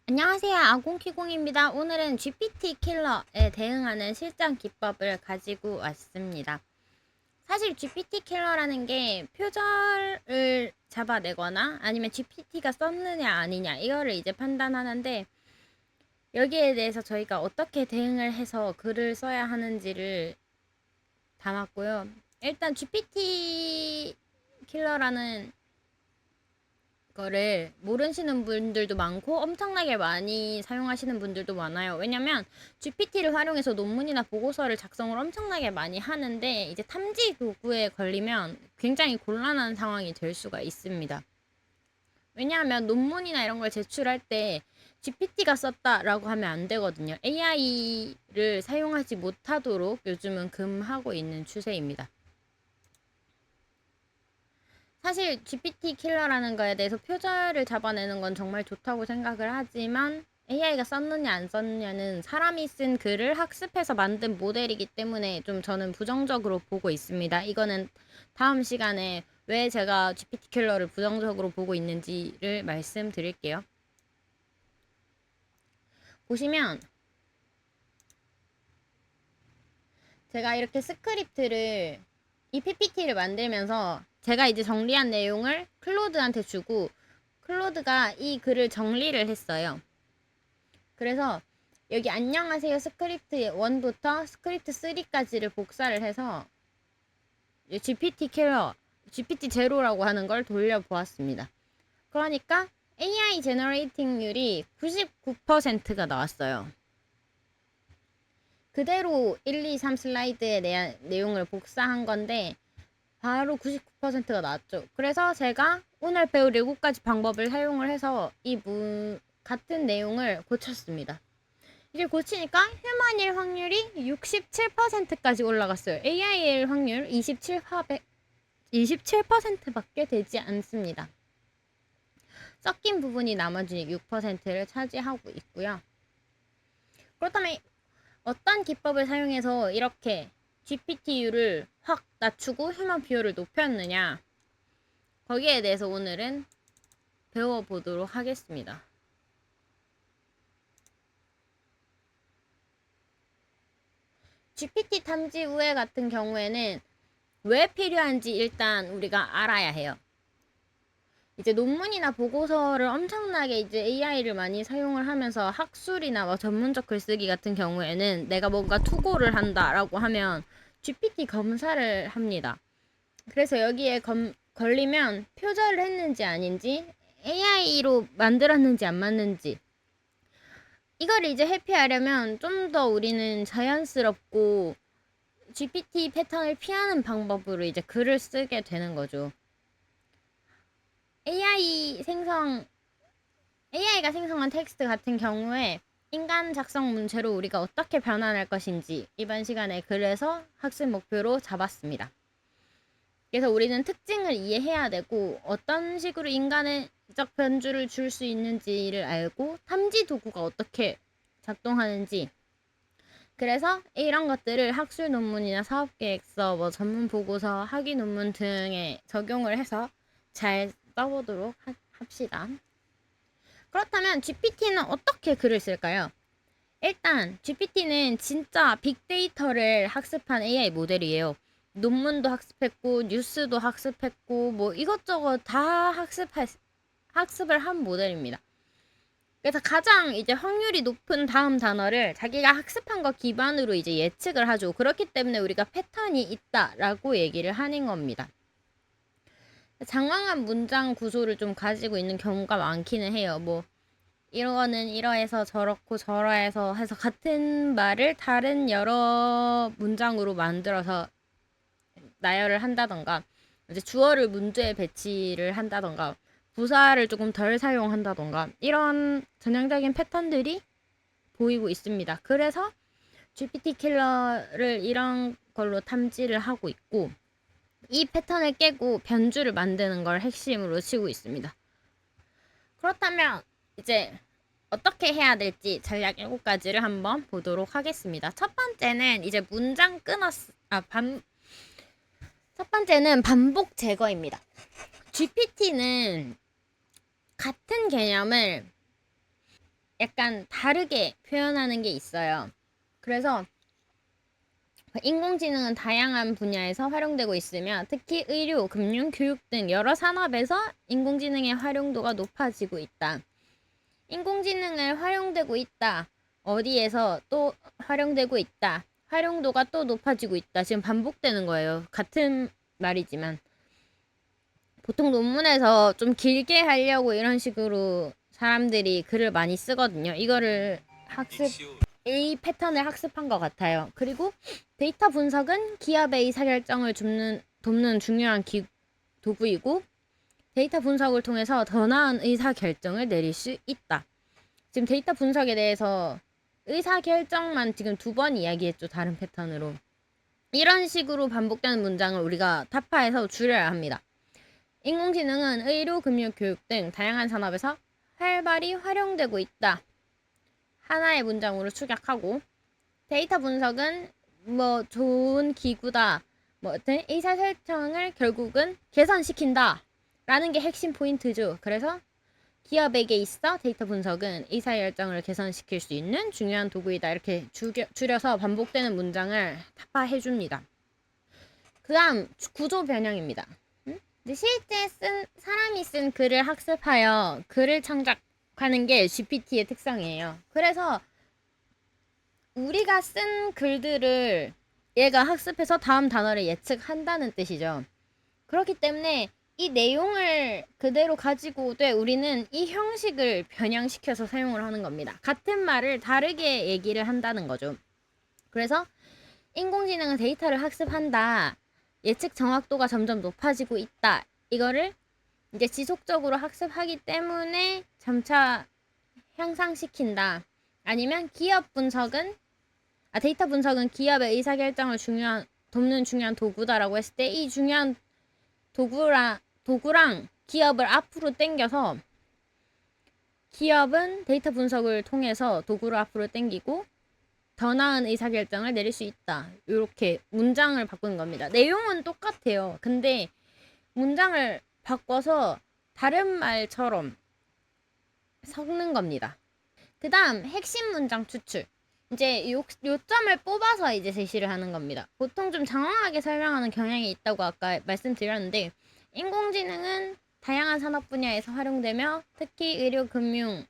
안녕하세요. 아공키공입니다. 오늘은 GPT 킬러에 대응하는 실전 기법을 가지고 왔습니다. 사실 GPT 킬러라는 게 표절을 잡아내거나 아니면 GPT가 썼느냐 아니냐 이거를 이제 판단하는데, 여기에 대해서 저희가 어떻게 대응을 해서 글을 써야 하는지를 담았고요. 일단 GPT 킬러라는 거를 모르시는 분들도 많고 엄청나게 많이 사용하시는 분들도 많아요. 왜냐면 GPT를 활용해서 논문이나 보고서를 작성을 엄청나게 많이 하는데, 이제 탐지 도구에 걸리면 굉장히 곤란한 상황이 될 수가 있습니다. 왜냐하면 논문이나 이런 걸 제출할 때 GPT가 썼다라고 하면 안 되거든요. AI를 사용하지 못하도록 요즘은 금하고 있는 추세입니다. 사실 GPT 킬러라는 거에 대해서 표절을 잡아내는 건 정말 좋다고 생각을 하지만, AI가 썼느냐 안 썼느냐는 사람이 쓴 글을 학습해서 만든 모델이기 때문에 좀 저는 부정적으로 보고 있습니다. 이거는 다음 시간에 왜 제가 GPT 킬러를 부정적으로 보고 있는지를 말씀드릴게요. 보시면 제가 이렇게 스크립트를, 이 PPT를 만들면서 제가 이제 정리한 내용을 클로드한테 주고, 클로드가 이 글을 정리를 했어요. 그래서 여기 안녕하세요 스크립트 1부터 스크립트 3까지를 복사를 해서 GPT 킬러, GPT 제로라고 하는 걸 돌려보았습니다. 그러니까 AI 제너레이팅률이 99%가 나왔어요. 그대로 1, 2, 3 슬라이드의 내용을 복사한 건데 바로 99%가 나왔죠. 그래서 제가 오늘 배울 7가지 방법을 사용을 해서 같은 내용을 고쳤습니다. 이게 고치니까 휴먼일 확률이 67%까지 올라갔어요. AI일 확률 27%밖에 되지 않습니다. 섞인 부분이 나머지 6%를 차지하고 있고요. 그렇다면 어떤 기법을 사용해서 이렇게 GPT율을 확 낮추고 휴먼 비율을 높였느냐, 거기에 대해서 오늘은 배워보도록 하겠습니다. GPT 탐지 우회 같은 경우에는 왜 필요한지 일단 우리가 알아야 해요. 이제 논문이나 보고서를 엄청나게 이제 AI를 많이 사용을 하면서 학술이나 뭐 전문적 글쓰기 같은 경우에는 내가 뭔가 투고를 한다라고 하면 GPT 검사를 합니다. 그래서 여기에 걸리면 표절을 했는지 아닌지, AI로 만들었는지 안 맞는지, 이걸 이제 회피하려면 좀 더 우리는 자연스럽고 GPT 패턴을 피하는 방법으로 이제 글을 쓰게 되는 거죠. AI가 생성한 텍스트 같은 경우에 인간 작성 문체로 우리가 어떻게 변환할 것인지 이번 시간에 글에서 학습 목표로 잡았습니다. 그래서 우리는 특징을 이해해야 되고 어떤 식으로 인간의적 변주를 줄 수 있는지를 알고 탐지 도구가 어떻게 작동하는지, 그래서 이런 것들을 학술 논문이나 사업계획서, 뭐 전문 보고서, 학위 논문 등에 적용을 해서 잘 써보도록 합시다. 그렇다면 GPT는 어떻게 글을 쓸까요? 일단 GPT는 진짜 빅데이터를 학습한 AI 모델이에요. 논문도 학습했고 뉴스도 학습했고 뭐 이것저것 다 학습을 한 모델입니다. 그래서 가장 이제 확률이 높은 다음 단어를 자기가 학습한 거 기반으로 이제 예측을 하죠. 그렇기 때문에 우리가 패턴이 있다라고 얘기를 하는 겁니다. 장황한 문장 구조를 좀 가지고 있는 경우가 많기는 해요. 뭐 이거는 이러해서 저렇고 저러해서 해서 같은 말을 다른 여러 문장으로 만들어서 나열을 한다던가, 이제 주어를 문제에 배치를 한다던가, 부사를 조금 덜 사용한다던가, 이런 전형적인 패턴들이 보이고 있습니다. 그래서 GPT 킬러를 이런 걸로 탐지를 하고 있고, 이 패턴을 깨고 변주를 만드는 걸 핵심으로 치고 있습니다. 그렇다면 이제 어떻게 해야 될지 전략 7가지를 한번 보도록 하겠습니다. 첫 번째는 이제 첫 번째는 반복 제거입니다. GPT는 같은 개념을 약간 다르게 표현하는 게 있어요. 그래서 인공지능은 다양한 분야에서 활용되고 있으며 특히 의료, 금융, 교육 등 여러 산업에서 인공지능의 활용도가 높아지고 있다. 인공지능을 활용되고 있다. 어디에서 또 활용되고 있다. 활용도가 또 높아지고 있다. 지금 반복되는 거예요. 같은 말이지만. 보통 논문에서 좀 길게 하려고 이런 식으로 사람들이 글을 많이 쓰거든요. 이거를 이 패턴을 학습한 것 같아요. 그리고 데이터 분석은 기업의 의사결정을 돕는 중요한 도구이고 데이터 분석을 통해서 더 나은 의사결정을 내릴 수 있다. 지금 데이터 분석에 대해서 의사결정만 지금 2번 이야기했죠. 다른 패턴으로. 이런 식으로 반복되는 문장을 우리가 타파해서 줄여야 합니다. 인공지능은 의료, 금융, 교육 등 다양한 산업에서 활발히 활용되고 있다. 하나의 문장으로 축약하고 데이터 분석은 좋은 기구다. 의사결정을 결국은 개선시킨다. 라는 게 핵심 포인트죠. 그래서 기업에게 있어 데이터 분석은 의사결정을 개선시킬 수 있는 중요한 도구이다. 이렇게 줄여서 반복되는 문장을 타파해줍니다. 그 다음 구조 변형입니다. 실제 사람이 쓴 글을 학습하여 글을 창작하는 게 GPT의 특성이에요. 그래서 우리가 쓴 글들을 얘가 학습해서 다음 단어를 예측한다는 뜻이죠. 그렇기 때문에 이 내용을 그대로 가지고 우리는 이 형식을 변형시켜서 사용을 하는 겁니다. 같은 말을 다르게 얘기를 한다는 거죠. 그래서 인공지능은 데이터를 학습한다. 예측 정확도가 점점 높아지고 있다. 이거를 이제 지속적으로 학습하기 때문에 점차 향상시킨다. 아니면 데이터 분석은 기업의 의사결정을 돕는 중요한 도구다라고 했을 때 이 중요한 도구랑 기업을 앞으로 당겨서 기업은 데이터 분석을 통해서 도구를 앞으로 당기고 더 나은 의사결정을 내릴 수 있다. 이렇게 문장을 바꾸는 겁니다. 내용은 똑같아요. 근데 문장을 바꿔서 다른 말처럼 섞는 겁니다. 그 다음 핵심 문장 추출. 이제 요점을 뽑아서 이제 제시를 하는 겁니다. 보통 좀 장황하게 설명하는 경향이 있다고 아까 말씀드렸는데 인공지능은 다양한 산업 분야에서 활용되며 특히 의료, 금융,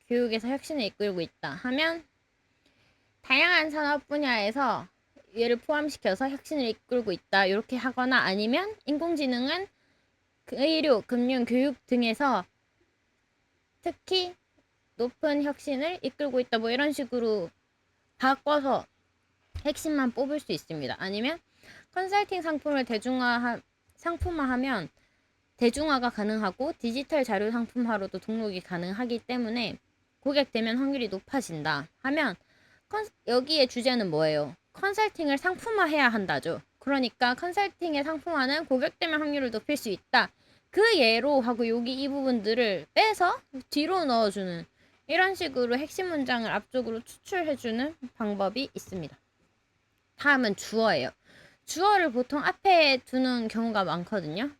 교육에서 혁신을 이끌고 있다 하면 다양한 산업 분야에서 얘를 포함시켜서 혁신을 이끌고 있다 이렇게 하거나 아니면 인공지능은 의료, 금융, 교육 등에서 특히 높은 혁신을 이끌고 있다 이런 식으로 바꿔서 핵심만 뽑을 수 있습니다. 아니면 컨설팅 상품을 상품화하면 대중화가 가능하고 디지털 자료 상품화로도 등록이 가능하기 때문에 고객 대면 확률이 높아진다 하면 여기에 주제는 뭐예요? 컨설팅을 상품화해야 한다죠. 그러니까 컨설팅의 상품화는 고객 대면 확률을 높일 수 있다. 그 예로 하고 여기 이 부분들을 빼서 뒤로 넣어주는 이런 식으로 핵심 문장을 앞쪽으로 추출해주는 방법이 있습니다. 다음은 주어예요. 주어를 보통 앞에 두는 경우가 많거든요.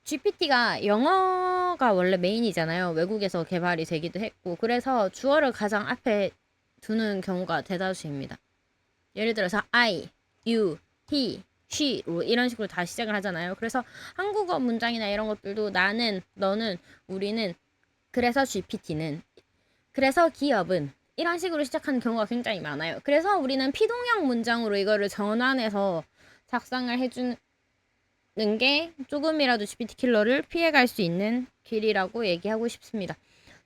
GPT가 영어가 원래 메인이잖아요. 외국에서 개발이 되기도 했고 그래서 주어를 가장 앞에 두는 경우가 대다수입니다. 예를 들어서 I, you, he, she로 이런 식으로 다 시작을 하잖아요. 그래서 한국어 문장이나 이런 것들도 나는, 너는, 우리는, 그래서 GPT는, 그래서 기업은 이런 식으로 시작하는 경우가 굉장히 많아요. 그래서 우리는 피동형 문장으로 이거를 전환해서 작성을 해주는 게 조금이라도 GPT 킬러를 피해갈 수 있는 길이라고 얘기하고 싶습니다.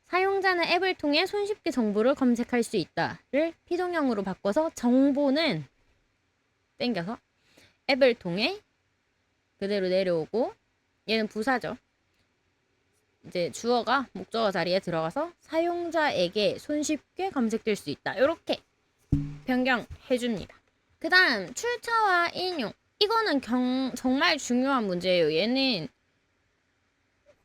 사용자는 앱을 통해 손쉽게 정보를 검색할 수 있다를 피동형으로 바꿔서 정보는 땡겨서 앱을 통해 그대로 내려오고 얘는 부사죠. 이제 주어가 목적어 자리에 들어가서 사용자에게 손쉽게 검색될 수 있다. 이렇게 변경해 줍니다. 그 다음 출처와 인용. 이거는 정말 중요한 문제예요. 얘는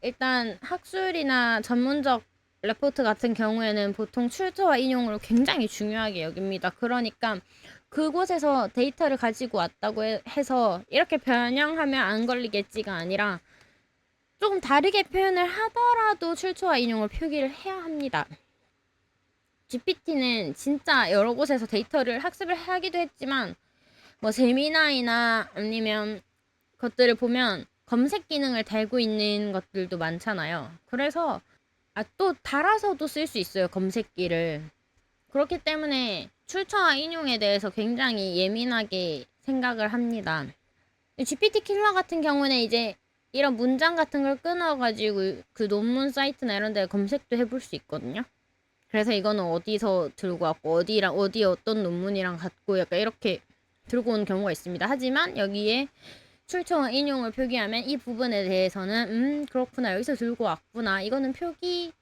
일단 학술이나 전문적 레포트 같은 경우에는 보통 출처와 인용으로 굉장히 중요하게 여깁니다. 그러니까 그곳에서 데이터를 가지고 왔다고 해서 이렇게 변형하면 안 걸리겠지가 아니라 조금 다르게 표현을 하더라도 출처와 인용을 표기를 해야 합니다. GPT는 진짜 여러 곳에서 데이터를 학습을 하기도 했지만 뭐 제미나이나 아니면 것들을 보면 검색 기능을 달고 있는 것들도 많잖아요. 그래서 또 달아서도 쓸 수 있어요, 검색기를. 그렇기 때문에 출처와 인용에 대해서 굉장히 예민하게 생각을 합니다. GPT 킬러 같은 경우는 이제 이런 문장 같은 걸 끊어가지고 그 논문 사이트나 이런 데 검색도 해볼 수 있거든요. 그래서 이거는 어디서 들고 왔고 어디랑 어디 어떤 논문이랑 같고 약간 이렇게 들고 온 경우가 있습니다. 하지만 여기에 출처와 인용을 표기하면 이 부분에 대해서는 그렇구나, 여기서 들고 왔구나, 이거는 표기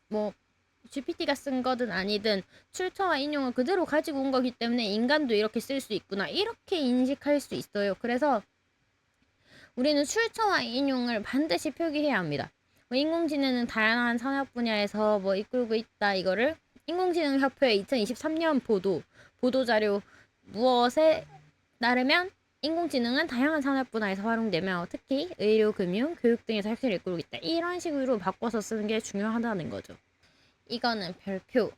뭐 GPT가 쓴 거든 아니든 출처와 인용을 그대로 가지고 온 거기 때문에 인간도 이렇게 쓸 수 있구나, 이렇게 인식할 수 있어요. 그래서 우리는 출처와 인용을 반드시 표기해야 합니다. 인공지능은 다양한 산업 분야에서 이끌고 있다, 이거를 인공지능협회 2023년 보도자료 무엇에 따르면 인공지능은 다양한 산업 분야에서 활용되며 특히 의료, 금융, 교육 등에서 혁신을 이끌고 있다, 이런 식으로 바꿔서 쓰는 게 중요하다는 거죠. 이거는 별표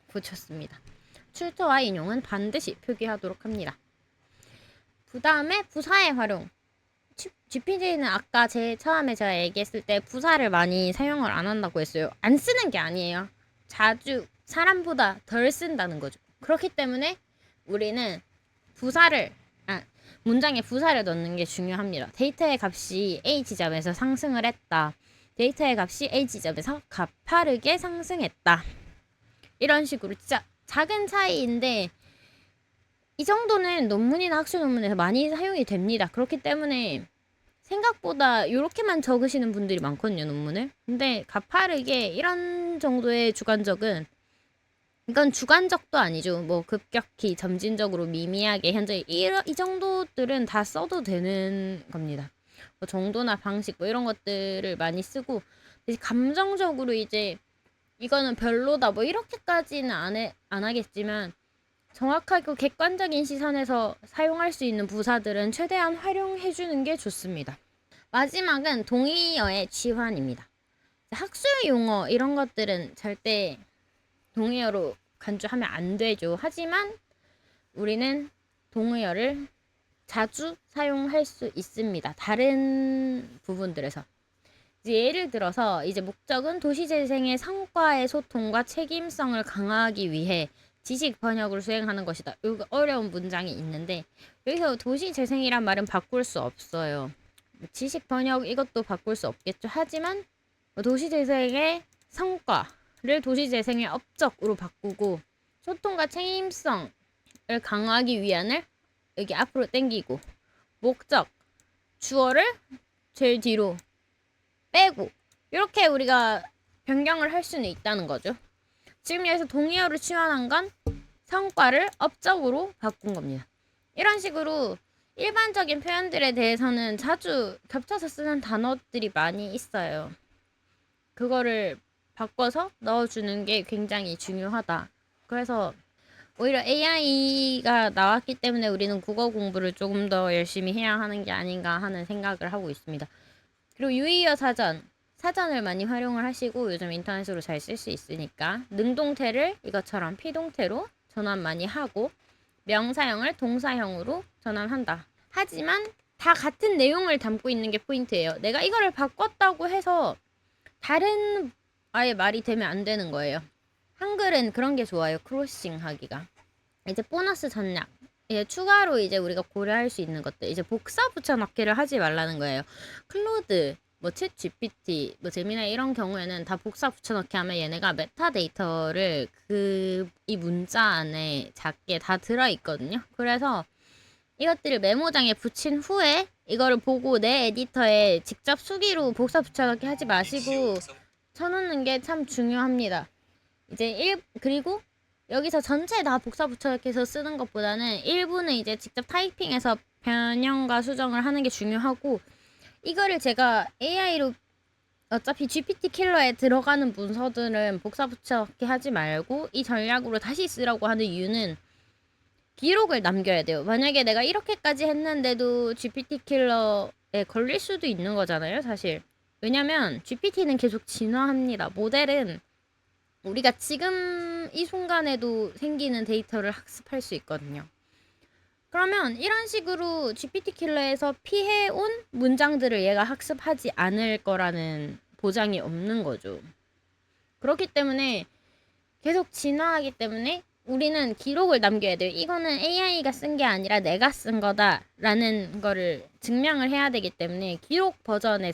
붙였습니다. 출처와 인용은 반드시 표기하도록 합니다. 그 다음에 부사의 활용. GPT는 아까 처음에 제가 얘기했을 때 부사를 많이 사용을 안 한다고 했어요. 안 쓰는 게 아니에요. 자주 사람보다 덜 쓴다는 거죠. 그렇기 때문에 우리는 문장에 부사를 넣는 게 중요합니다. 데이터의 값이 A 지점에서 상승을 했다. 데이터의 값이 A 지점에서 가파르게 상승했다. 이런 식으로 진짜 작은 차이인데 이 정도는 논문이나 학술 논문에서 많이 사용이 됩니다. 그렇기 때문에 생각보다 이렇게만 적으시는 분들이 많거든요, 논문을. 근데 가파르게 이런 정도의 주관적은, 이건 주관적도 아니죠. 급격히 점진적으로 미미하게 현재 이 정도들은 다 써도 되는 겁니다. 정도나 방식 이런 것들을 많이 쓰고, 감정적으로 이제 이거는 별로다 이렇게까지는 안 하겠지만 정확하고 객관적인 시선에서 사용할 수 있는 부사들은 최대한 활용해주는 게 좋습니다. 마지막은 동의어의 취환입니다. 학술 용어 이런 것들은 절대 동의어로 간주하면 안 되죠. 하지만 우리는 동의어를 자주 사용할 수 있습니다. 다른 부분들에서. 예를 들어서 이제 목적은 도시재생의 성과의 소통과 책임성을 강화하기 위해 지식 번역을 수행하는 것이다. 여기 어려운 문장이 있는데 여기서 도시재생이란 말은 바꿀 수 없어요. 지식 번역 이것도 바꿀 수 없겠죠. 하지만 도시재생의 성과를 도시재생의 업적으로 바꾸고 소통과 책임성을 강화하기 위한을 여기 앞으로 당기고 목적 주어를 제일 뒤로 빼고 이렇게 우리가 변경을 할 수는 있다는 거죠. 지금 여기서 동의어를 취환한 건 성과를 업적으로 바꾼 겁니다. 이런 식으로 일반적인 표현들에 대해서는 자주 겹쳐서 쓰는 단어들이 많이 있어요. 그거를 바꿔서 넣어주는 게 굉장히 중요하다. 그래서 오히려 AI가 나왔기 때문에 우리는 국어 공부를 조금 더 열심히 해야 하는 게 아닌가 하는 생각을 하고 있습니다. 그리고 유의어 사전을 많이 활용을 하시고 요즘 인터넷으로 잘 쓸 수 있으니까 능동태를 이것처럼 피동태로 전환 많이 하고 명사형을 동사형으로 전환한다. 하지만 다 같은 내용을 담고 있는 게 포인트예요. 내가 이거를 바꿨다고 해서 다른 아예 말이 되면 안 되는 거예요. 한글은 그런 게 좋아요. 크로싱 하기가. 이제 보너스 전략. 추가로 이제 우리가 고려할 수 있는 것들. 이제 복사 붙여넣기를 하지 말라는 거예요. 클로드, 챗 GPT, 제미나이 이런 경우에는 다 복사 붙여넣기 하면 얘네가 메타데이터를 이 문자 안에 작게 다 들어있거든요. 그래서 이것들을 메모장에 붙인 후에 이거를 보고 내 에디터에 직접 수기로 복사 붙여넣기 하지 마시고 쳐놓는 게 참 중요합니다. 그리고 여기서 전체 다 복사 붙여넣기해서 쓰는 것보다는 일부는 이제 직접 타이핑해서 변형과 수정을 하는 게 중요하고, 이거를 제가 AI로 어차피 GPT 킬러에 들어가는 문서들은 복사 붙여넣기 하지 말고 이 전략으로 다시 쓰라고 하는 이유는 기록을 남겨야 돼요. 만약에 내가 이렇게까지 했는데도 GPT 킬러에 걸릴 수도 있는 거잖아요, 사실. 왜냐면 GPT는 계속 진화합니다. 모델은 우리가 지금 이 순간에도 생기는 데이터를 학습할 수 있거든요. 그러면 이런 식으로 GPT 킬러에서 피해온 문장들을 얘가 학습하지 않을 거라는 보장이 없는 거죠. 그렇기 때문에 계속 진화하기 때문에 우리는 기록을 남겨야 돼요. 이거는 AI가 쓴 게 아니라 내가 쓴 거다라는 거를 증명을 해야 되기 때문에 기록 버전이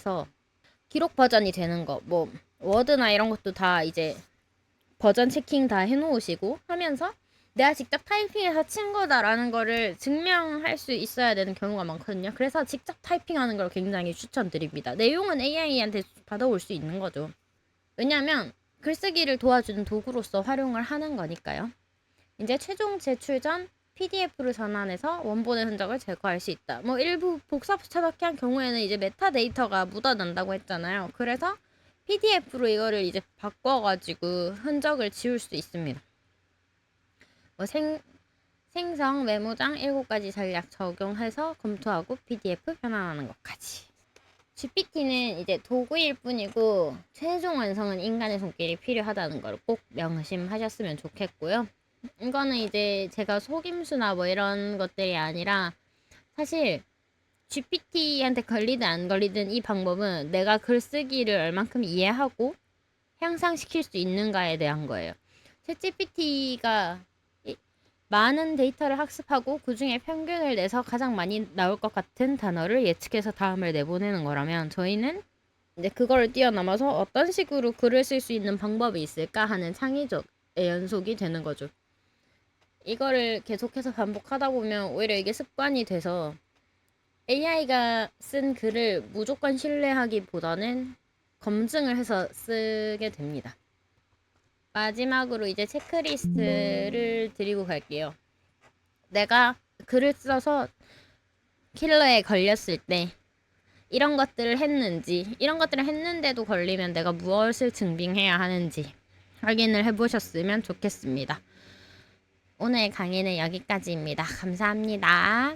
되는 거, 뭐 워드나 이런 것도 다 이제 버전 체킹 다 해놓으시고 하면서 내가 직접 타이핑해서 친 거다라는 거를 증명할 수 있어야 되는 경우가 많거든요. 그래서 직접 타이핑하는 걸 굉장히 추천드립니다. 내용은 AI한테 받아올 수 있는 거죠. 왜냐하면 글쓰기를 도와주는 도구로서 활용을 하는 거니까요. 이제 최종 제출 전 PDF로 전환해서 원본의 흔적을 제거할 수 있다. 뭐 일부 복사 붙여넣기 한 경우에는 이제 메타데이터가 묻어난다고 했잖아요. 그래서 PDF로 이거를 이제 바꿔가지고 흔적을 지울 수 있습니다. 뭐 생성 메모장 7가지 전략 적용해서 검토하고 PDF 변환하는 것까지. GPT는 이제 도구일 뿐이고 최종 완성은 인간의 손길이 필요하다는 걸 꼭 명심하셨으면 좋겠고요. 이거는 이제 제가 속임수나 뭐 이런 것들이 아니라 사실 GPT한테 걸리든 안 걸리든 이 방법은 내가 글쓰기를 얼만큼 이해하고 향상시킬 수 있는가에 대한 거예요. 챗GPT가 많은 데이터를 학습하고 그 중에 평균을 내서 가장 많이 나올 것 같은 단어를 예측해서 다음을 내보내는 거라면 저희는 이제 그거를 뛰어넘어서 어떤 식으로 글을 쓸 수 있는 방법이 있을까 하는 창의적의 연속이 되는 거죠. 이거를 계속해서 반복하다 보면 오히려 이게 습관이 돼서 AI가 쓴 글을 무조건 신뢰하기보다는 검증을 해서 쓰게 됩니다. 마지막으로 이제 체크리스트를 드리고 갈게요. 내가 글을 써서 킬러에 걸렸을 때 이런 것들을 했는지, 이런 것들을 했는데도 걸리면 내가 무엇을 증빙해야 하는지 확인을 해보셨으면 좋겠습니다. 오늘 강의는 여기까지입니다. 감사합니다.